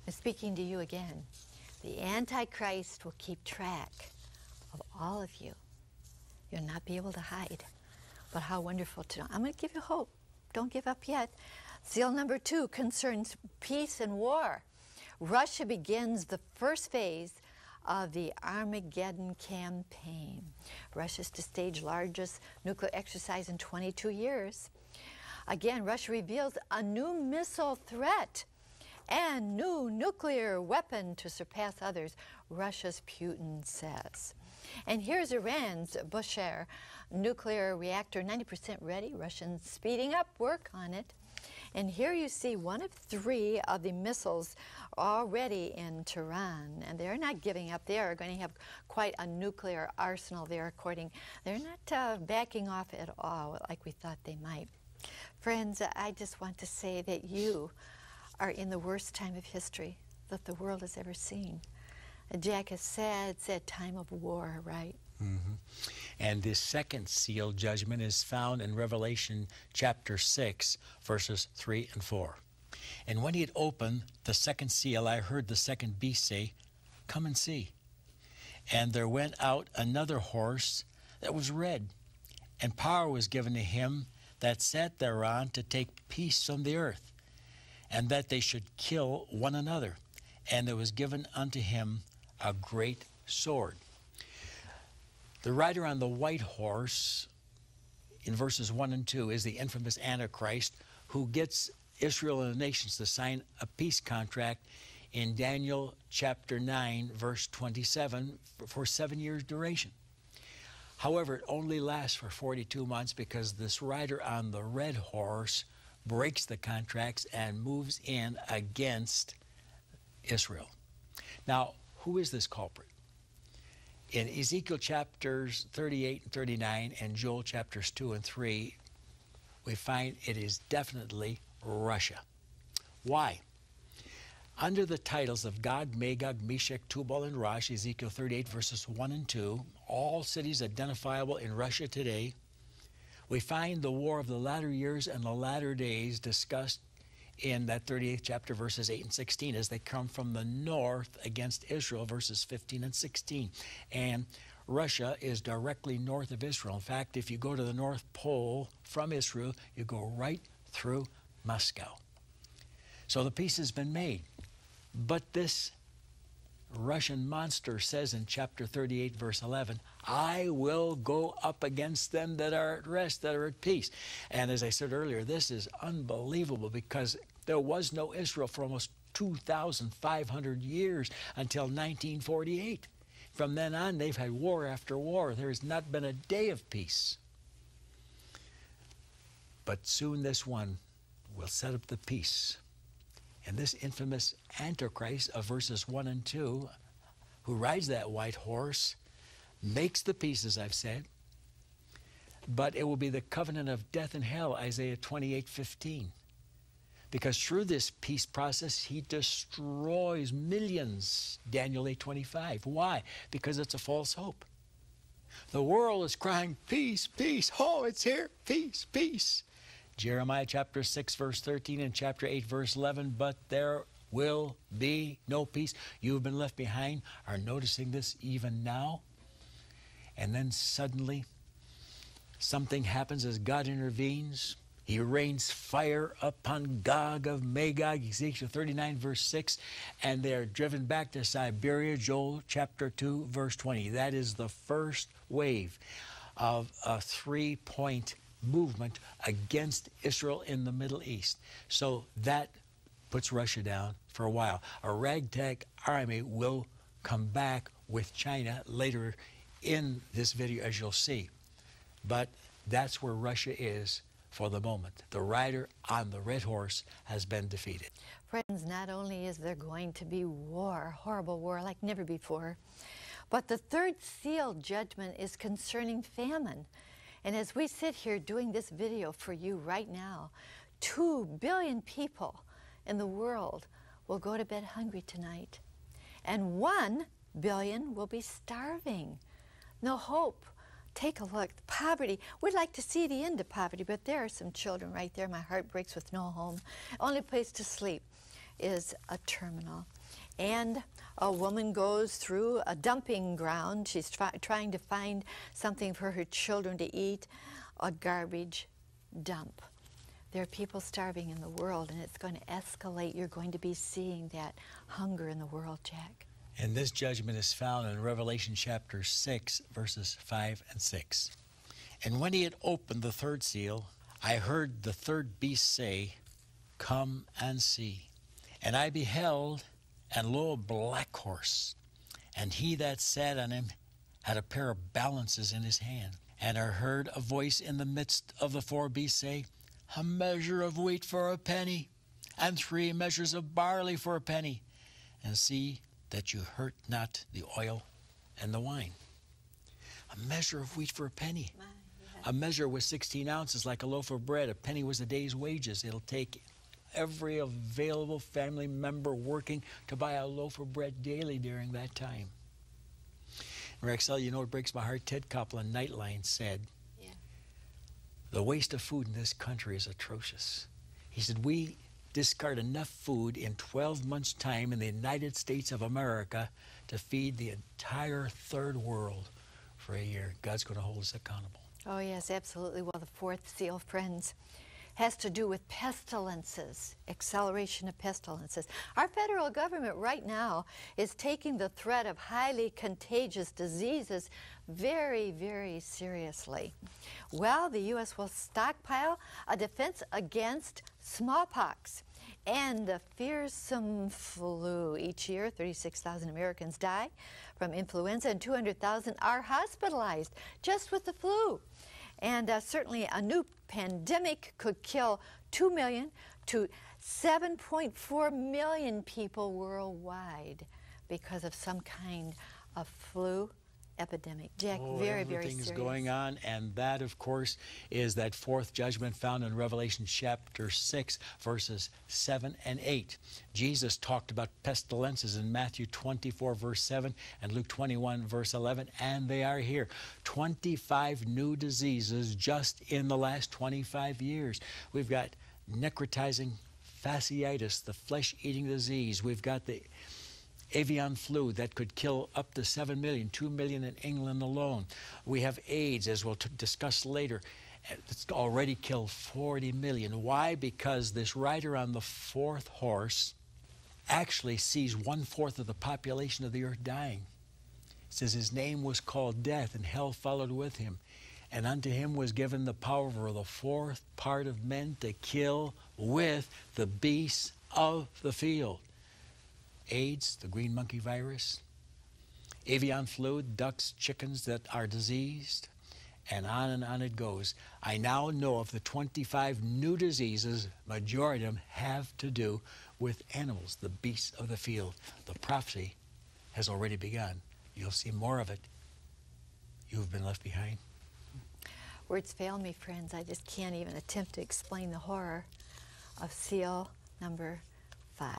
I'm speaking to you again. The Antichrist will keep track of all of you. You'll not be able to hide. But how wonderful to know. I'm going to give you hope. Don't give up yet. Seal number 2 concerns peace and war. Russia begins the first phase of the Armageddon campaign. Russia's to stage largest nuclear exercise in 22 years. Again, Russia reveals a new missile threat and new nuclear weapon to surpass others, Russia's Putin says. And here's Iran's Bushehr nuclear reactor, 90% ready. Russians speeding up work on it. And here you see one of 3 of the missiles already in Tehran. And they're not giving up. They are going to have quite a nuclear arsenal there, according. They're not backing off at all like we thought they might. Friends, I just want to say that you are in the worst time of history that the world has ever seen. Jack has said it's a time of war, right? Mm-hmm. And this second seal judgment is found in Revelation chapter 6, verses 3 and 4. And when he had opened the second seal, I heard the second beast say, "Come and see." And there went out another horse that was red, and power was given to him that sat thereon to take peace from the earth, and that they should kill one another. And there was given unto him a great sword. The rider on the white horse in verses 1 and 2 is the infamous Antichrist, who gets Israel and the nations to sign a peace contract in Daniel chapter 9, verse 27 for 7 years duration. However, it only lasts for 42 months because this rider on the red horse breaks the contracts and moves in against Israel. Now, who is this culprit? In Ezekiel chapters 38 and 39 and Joel chapters 2 and 3, we find it is definitely Russia. Why? Under the titles of Gog, Magog, Meshech, Tubal, and Rosh, Ezekiel 38 verses 1 and 2, all cities identifiable in Russia today, we find the war of the latter years and the latter days discussed in that 38th chapter, verses 8 and 16, as they come from the north against Israel, verses 15 and 16. And Russia is directly north of Israel. In fact, if you go to the North Pole from Israel, you go right through Moscow. So the peace has been made. But this Russian monster says in chapter 38, verse 11, "I will go up against them that are at rest, that are at peace." And as I said earlier, this is unbelievable because there was no Israel for almost 2,500 years until 1948. From then on, they've had war after war. There has not been a day of peace. But soon this one will set up the peace. And this infamous Antichrist of verses 1 and 2, who rides that white horse, makes the peace, as I've said, but it will be the covenant of death and hell, Isaiah 28:15. Because through this peace process, he destroys millions, Daniel 8:25. Why? Because it's a false hope. The world is crying, peace, peace. Oh, it's here, peace, peace. Jeremiah chapter 6, verse 13, and chapter 8, verse 11, but there will be no peace. You have been left behind, are noticing this even now. And then suddenly, something happens as God intervenes. He rains fire upon Gog of Magog, Ezekiel 39, verse 6, and they are driven back to Siberia, Joel chapter 2, verse 20. That is the first wave of a 3-point movement against Israel in the Middle East. So that puts Russia down for a while. A ragtag army will come back with China later in this video, as you'll see. But that's where Russia is for the moment. The rider on the red horse has been defeated. Friends, not only is there going to be war, horrible war like never before, but the third seal judgment is concerning famine. And as we sit here doing this video for you right now, 2 billion people in the world will go to bed hungry tonight. And 1 billion will be starving. No hope. Take a look. Poverty. We'd like to see the end of poverty, but there are some children right there. My heart breaks with no home. Only place to sleep is a terminal. And a woman goes through a dumping ground. She's trying to find something for her children to eat, a garbage dump. There are people starving in the world, and it's going to escalate. You're going to be seeing that hunger in the world, Jack. And this judgment is found in Revelation chapter 6, verses 5 and 6. And when he had opened the third seal, I heard the third beast say, Come and see. And I beheld, and lo, a black horse, and he that sat on him had a pair of balances in his hand. And I heard a voice in the midst of the four beasts say, A measure of wheat for a penny, and 3 measures of barley for a penny, and see that you hurt not the oil and the wine. A measure of wheat for a penny. A measure was 16 ounces, like a loaf of bread. A penny was a day's wages. It'll take every available family member working to buy a loaf of bread daily during that time. Rexel, you know, it breaks my heart. Ted Koppel in Nightline said, the waste of food in this country is atrocious. He said, we discard enough food in 12 months' time in the United States of America to feed the entire third world for a year. God's going to hold us accountable. Oh, yes, absolutely. Well, the fourth seal, friends, has to do with pestilences, acceleration of pestilences. Our federal government right now is taking the threat of highly contagious diseases very, very seriously. Well, the U.S. will stockpile a defense against smallpox and the fearsome flu. Each year, 36,000 Americans die from influenza and 200,000 are hospitalized just with the flu. And certainly a new pandemic could kill 2 million to 7.4 million people worldwide because of some kind of flu epidemic. Jack, very, very serious. Everything is going on, and that, of course, is that fourth judgment found in Revelation chapter 6, verses 7 and 8. Jesus talked about pestilences in Matthew 24, verse 7, and Luke 21, verse 11, and they are here. 25 new diseases just in the last 25 years. We've got necrotizing fasciitis, the flesh-eating disease. We've got the avian flu that could kill up to 7 million, 2 million in England alone. We have AIDS, as we'll discuss later. It's already killed 40 million. Why? Because this rider on the fourth horse actually sees 1/4 of the population of the earth dying. It says his name was called Death, and hell followed with him. And unto him was given the power over the 4th part of men to kill with the beasts of the field. AIDS, the green monkey virus, avian flu, ducks, chickens that are diseased, and on it goes. I now know of the 25 new diseases, majority of them have to do with animals, the beasts of the field. The prophecy has already begun. You'll see more of it. You've been left behind. Words fail me, friends. I just can't even attempt to explain the horror of seal number